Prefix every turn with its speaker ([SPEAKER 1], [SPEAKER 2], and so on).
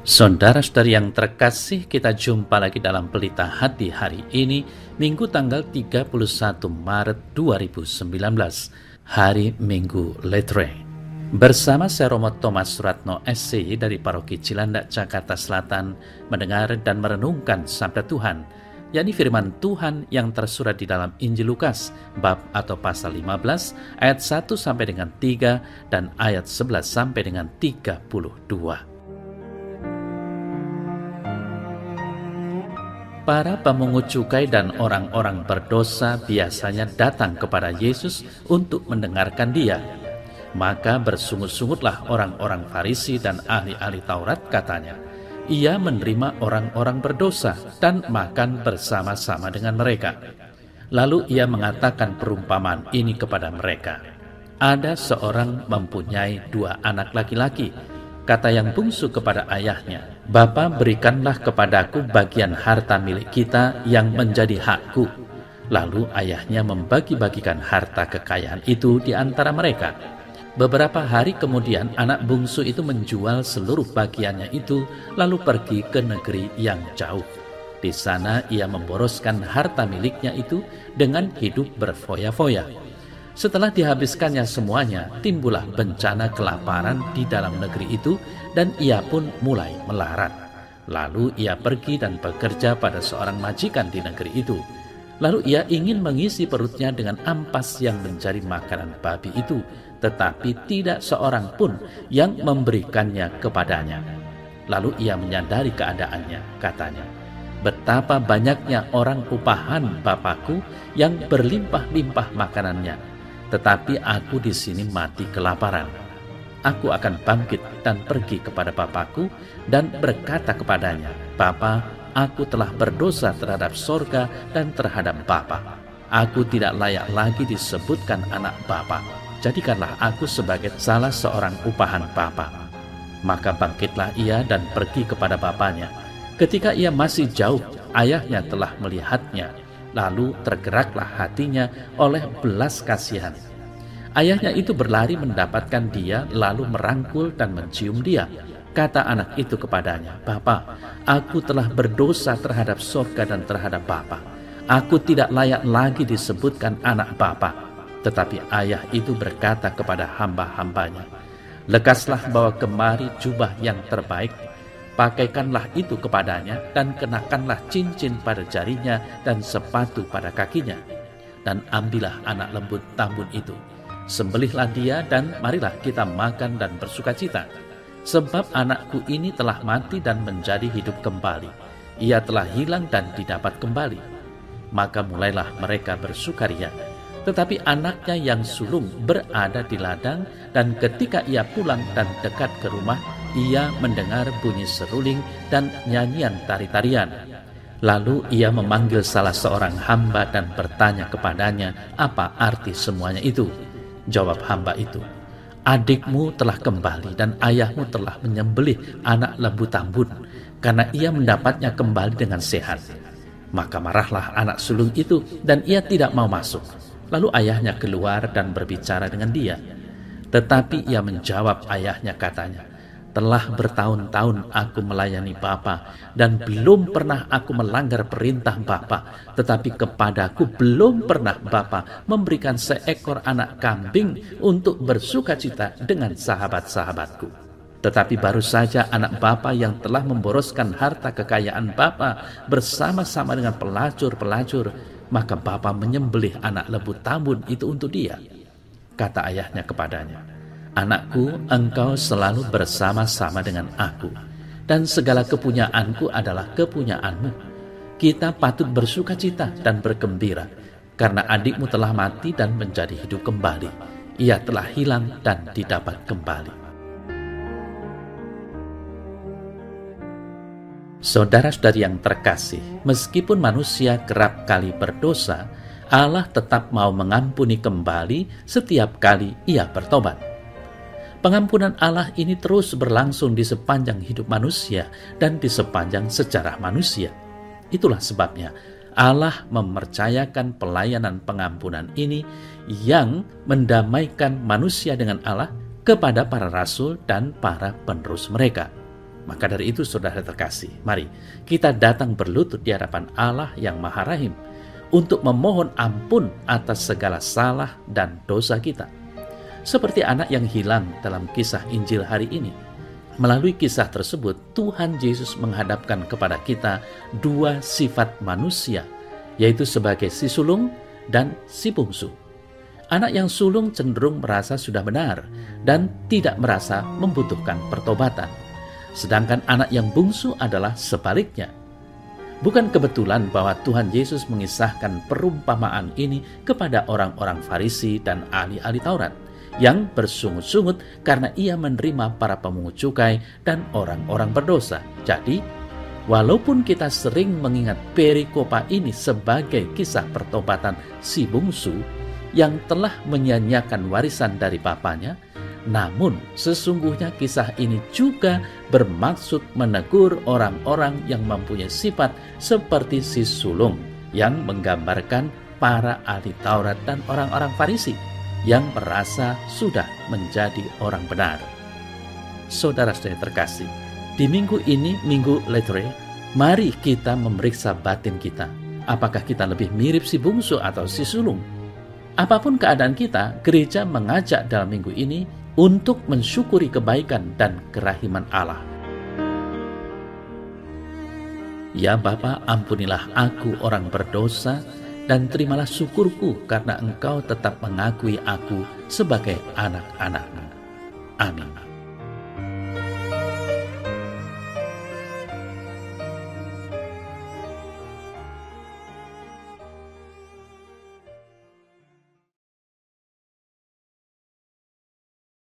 [SPEAKER 1] Saudara-saudari yang terkasih, kita jumpa lagi dalam Pelita Hati hari ini, Minggu tanggal 31 Maret 2019, hari Minggu Lettre. Bersama saya Romo Thomas Suratno SCY dari Paroki Cilandak, Jakarta Selatan, mendengar dan merenungkan Sabda Tuhan, yakni firman Tuhan yang tersurat di dalam Injil Lukas, bab atau pasal 15, ayat 1 sampai dengan 3, dan ayat 11 sampai dengan 32. Para pemungut cukai dan orang-orang berdosa biasanya datang kepada Yesus untuk mendengarkan Dia. Maka bersungut-sungutlah orang-orang Farisi dan ahli-ahli Taurat, katanya, Ia menerima orang-orang berdosa dan makan bersama-sama dengan mereka. Lalu Ia mengatakan perumpamaan ini kepada mereka. Ada seorang mempunyai 2 anak laki-laki. Kata yang bungsu kepada ayahnya, "Bapa, berikanlah kepadaku bagian harta milik kita yang menjadi hakku." Lalu ayahnya membagi-bagikan harta kekayaan itu di antara mereka. Beberapa hari kemudian anak bungsu itu menjual seluruh bagiannya itu, lalu pergi ke negeri yang jauh. Di sana ia memboroskan harta miliknya itu dengan hidup berfoya-foya. Setelah dihabiskannya semuanya, timbullah bencana kelaparan di dalam negeri itu, dan ia pun mulai melarat. Lalu ia pergi dan bekerja pada seorang majikan di negeri itu. Lalu ia ingin mengisi perutnya dengan ampas yang menjadi makanan babi itu, tetapi tidak seorang pun yang memberikannya kepadanya. Lalu ia menyadari keadaannya, katanya, "Betapa banyaknya orang upahan Bapakku yang berlimpah-limpah makanannya, tetapi aku di sini mati kelaparan. Aku akan bangkit dan pergi kepada Bapakku dan berkata kepadanya, Bapa, aku telah berdosa terhadap sorga dan terhadap Bapa. Aku tidak layak lagi disebutkan anak Bapa. Jadikanlah aku sebagai salah seorang upahan Bapa." Maka bangkitlah ia dan pergi kepada bapaknya. Ketika ia masih jauh, ayahnya telah melihatnya. Lalu tergeraklah hatinya oleh belas kasihan. Ayahnya itu berlari mendapatkan dia, lalu merangkul dan mencium dia. Kata anak itu kepadanya, "Bapa, aku telah berdosa terhadap sorga dan terhadap Bapa. Aku tidak layak lagi disebutkan anak Bapa." Tetapi ayah itu berkata kepada hamba-hambanya, "Lekaslah bawa kemari jubah yang terbaik, pakaikanlah itu kepadanya, dan kenakanlah cincin pada jarinya dan sepatu pada kakinya. Dan ambillah anak lembu tambun itu, sembelihlah dia, dan marilah kita makan dan bersukacita. Sebab anakku ini telah mati dan menjadi hidup kembali. Ia telah hilang dan didapat kembali." Maka mulailah mereka bersukaria. Tetapi anaknya yang sulung berada di ladang, dan ketika ia pulang dan dekat ke rumah, ia mendengar bunyi seruling dan nyanyian tari-tarian. Lalu ia memanggil salah seorang hamba dan bertanya kepadanya, apa arti semuanya itu. Jawab hamba itu, "Adikmu telah kembali dan ayahmu telah menyembelih anak lembu tambun, karena ia mendapatnya kembali dengan sehat." Maka marahlah anak sulung itu dan ia tidak mau masuk. Lalu ayahnya keluar dan berbicara dengan dia. Tetapi ia menjawab ayahnya, katanya, "Telah bertahun-tahun aku melayani Bapa, dan belum pernah aku melanggar perintah Bapa. Tetapi kepadaku belum pernah Bapa memberikan seekor anak kambing untuk bersukacita dengan sahabat-sahabatku. Tetapi baru saja anak Bapa yang telah memboroskan harta kekayaan Bapa bersama-sama dengan pelacur-pelacur, maka Bapa menyembelih anak lembu tambun itu untuk dia." Kata ayahnya kepadanya, "Anakku, engkau selalu bersama-sama dengan aku, dan segala kepunyaanku adalah kepunyaanmu. Kita patut bersukacita dan bergembira, karena adikmu telah mati dan menjadi hidup kembali. Ia telah hilang dan didapat kembali." Saudara-saudari yang terkasih, meskipun manusia kerap kali berdosa, Allah tetap mau mengampuni kembali setiap kali ia bertobat. Pengampunan Allah ini terus berlangsung di sepanjang hidup manusia dan di sepanjang sejarah manusia. Itulah sebabnya Allah mempercayakan pelayanan pengampunan ini yang mendamaikan manusia dengan Allah kepada para rasul dan para penerus mereka. Maka dari itu saudara terkasih, mari kita datang berlutut di hadapan Allah yang Maha Rahim untuk memohon ampun atas segala salah dan dosa kita. Seperti anak yang hilang dalam kisah Injil hari ini. Melalui kisah tersebut, Tuhan Yesus menghadapkan kepada kita dua sifat manusia, yaitu sebagai si sulung dan si bungsu. Anak yang sulung cenderung merasa sudah benar dan tidak merasa membutuhkan pertobatan. Sedangkan anak yang bungsu adalah sebaliknya. Bukan kebetulan bahwa Tuhan Yesus mengisahkan perumpamaan ini kepada orang-orang Farisi dan ahli-ahli Taurat yang bersungut-sungut karena ia menerima para pemungut cukai dan orang-orang berdosa. Jadi, walaupun kita sering mengingat perikopa ini sebagai kisah pertobatan si bungsu yang telah menyanyiakan warisan dari bapaknya, namun sesungguhnya kisah ini juga bermaksud menegur orang-orang yang mempunyai sifat seperti si sulung yang menggambarkan para ahli Taurat dan orang-orang Farisi yang merasa sudah menjadi orang benar. Saudara-saudara terkasih, di minggu ini, Minggu Letore, mari kita memeriksa batin kita. Apakah kita lebih mirip si bungsu atau si sulung? Apapun keadaan kita, gereja mengajak dalam minggu ini untuk mensyukuri kebaikan dan kerahiman Allah. Ya Bapa, ampunilah aku orang berdosa, dan terimalah syukurku karena Engkau tetap mengakui aku sebagai anak-anak-Mu. Amin.